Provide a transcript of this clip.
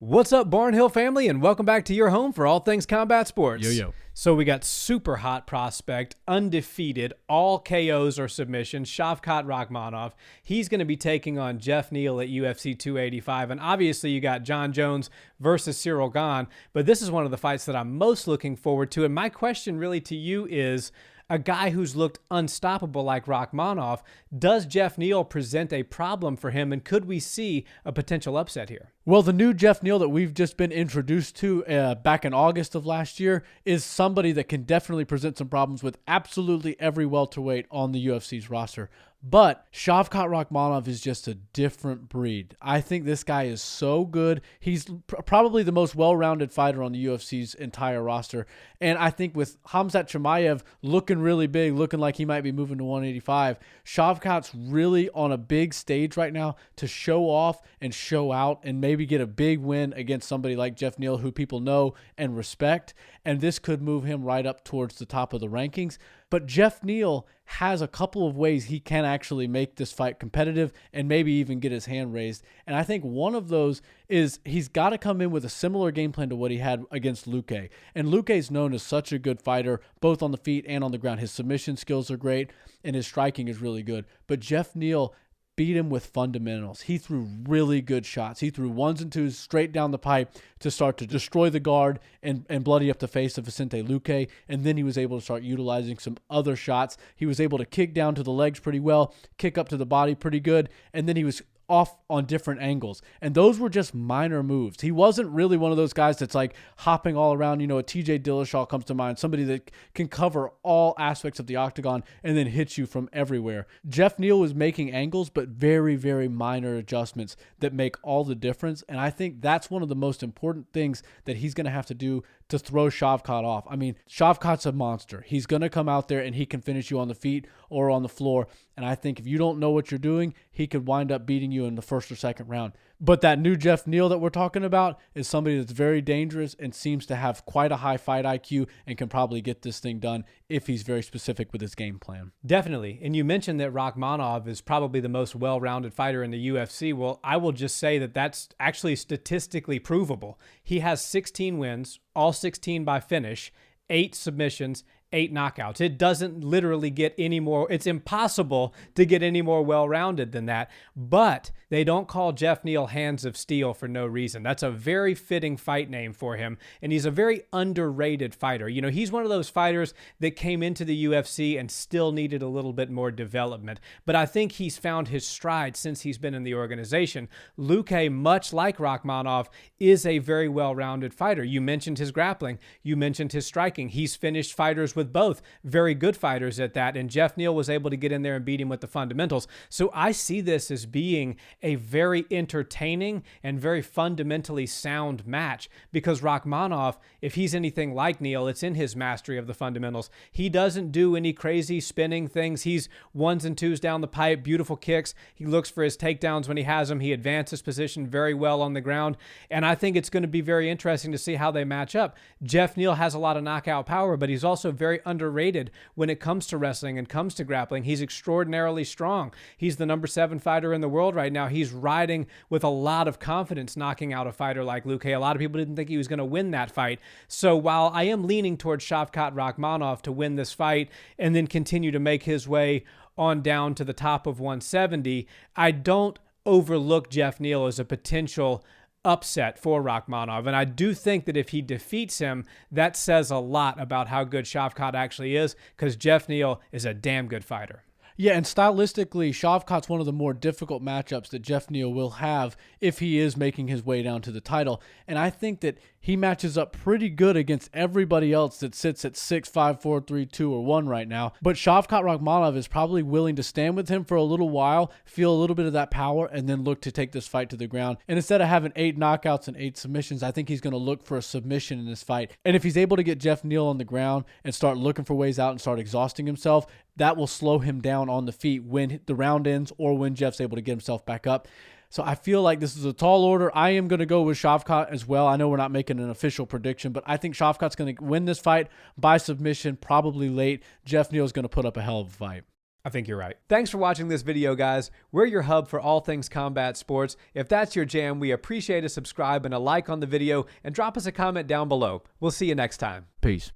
What's up, Barnhill family, and welcome back to your home for all things combat sports. Yo. So we got super hot prospect, undefeated, all KOs or submissions, Shavkhat Rakhmonov. He's going to be taking on Geoff Neal at UFC 285, and obviously you got John Jones versus Cyril Gane, but this is one of the fights that I'm most looking forward to, and my question really to you is, a guy who's looked unstoppable like Rakhmonov, does Geoff Neal present a problem for him, and could we see a potential upset here? Well, the new Geoff Neal that we've just been introduced to back in August of last year is somebody that can definitely present some problems with absolutely every welterweight on the UFC's roster. But Shavkhat Rakhmonov is just a different breed. I think this guy is so good. He's probably the most well-rounded fighter on the UFC's entire roster. And I think with Khamzat Chimaev looking really big, looking like he might be moving to 185, Shavkat's really on a big stage right now to show off and show out and maybe get a big win against somebody like Geoff Neal, who people know and respect. And this could move him right up towards the top of the rankings. But Geoff Neal has a couple of ways he can actually make this fight competitive and maybe even get his hand raised. And I think one of those is he's got to come in with a similar game plan to what he had against Luque. And Luque is known as such a good fighter, both on the feet and on the ground. His submission skills are great and his striking is really good. But Geoff Neal beat him with fundamentals. He threw really good shots. He threw ones and twos straight down the pipe to start to destroy the guard and bloody up the face of Vicente Luque. And then he was able to start utilizing some other shots. He was able to kick down to the legs pretty well, kick up to the body pretty good. And then he was off on different angles. And those were just minor moves. He wasn't really one of those guys that's like hopping all around. You know, a TJ Dillashaw comes to mind, somebody that can cover all aspects of the octagon and then hit you from everywhere. Geoff Neal was making angles, but very, very minor adjustments that make all the difference. And I think that's one of the most important things that he's going to have to do to throw Shavkhat off. I mean, Shavkat's a monster. He's going to come out there and he can finish you on the feet or on the floor. And I think if you don't know what you're doing, he could wind up beating you in the first or second round. But that new Geoff Neal that we're talking about is somebody that's very dangerous and seems to have quite a high fight IQ and can probably get this thing done if he's very specific with his game plan. Definitely. And you mentioned that Rakhmonov is probably the most well-rounded fighter in the UFC. Well, I will just say that that's actually statistically provable. He has 16 wins, all 16 by finish, 8 submissions, 8 knockouts. It doesn't literally get any more. It's impossible to get any more well-rounded than that. But they don't call Geoff Neal Hands of Steel for no reason. That's a very fitting fight name for him. And he's a very underrated fighter. You know, he's one of those fighters that came into the UFC and still needed a little bit more development. But I think he's found his stride since he's been in the organization. Luque, much like Rakhmonov, is a very well-rounded fighter. You mentioned his grappling. You mentioned his striking. He's finished fighters with both, very good fighters at that, and Geoff Neal was able to get in there and beat him with the fundamentals. So I see this as being a very entertaining and very fundamentally sound match because Rakhmonov, if he's anything like Neal, it's in his mastery of the fundamentals. He doesn't do any crazy spinning things. He's ones and twos down the pipe, beautiful kicks. He looks for his takedowns when he has them. He advances position very well on the ground, and I think it's going to be very interesting to see how they match up. Geoff Neal has a lot of knockout power, but he's also very underrated when it comes to wrestling and comes to grappling. He's extraordinarily strong. He's the number 7 fighter in the world right now. He's riding with a lot of confidence, knocking out a fighter like Luque. A lot of people didn't think he was going to win that fight. So while I am leaning towards Shavkhat Rakhmonov to win this fight and then continue to make his way on down to the top of 170, I don't overlook Geoff Neal as a potential upset for Rakhmonov. And I do think that if he defeats him, that says a lot about how good Shavkhat actually is, because Geoff Neal is a damn good fighter. Yeah, and stylistically, Shavkat's one of the more difficult matchups that Geoff Neal will have if he is making his way down to the title. And I think that he matches up pretty good against everybody else that sits at 6, 5, 4, 3, 2, or 1 right now. But Shavkhat Rakhmonov is probably willing to stand with him for a little while, feel a little bit of that power, and then look to take this fight to the ground. And instead of having 8 knockouts and 8 submissions, I think he's going to look for a submission in this fight. And if he's able to get Geoff Neal on the ground and start looking for ways out and start exhausting himself, that will slow him down on the feet when the round ends or when Geoff's able to get himself back up. So I feel like this is a tall order. I am going to go with Shavkhat as well. I know we're not making an official prediction, but I think Shavkat's going to win this fight by submission, probably late. Geoff Neal is going to put up a hell of a fight. I think you're right. Thanks for watching this video, guys. We're your hub for all things combat sports. If that's your jam, we appreciate a subscribe and a like on the video, and drop us a comment down below. We'll see you next time. Peace.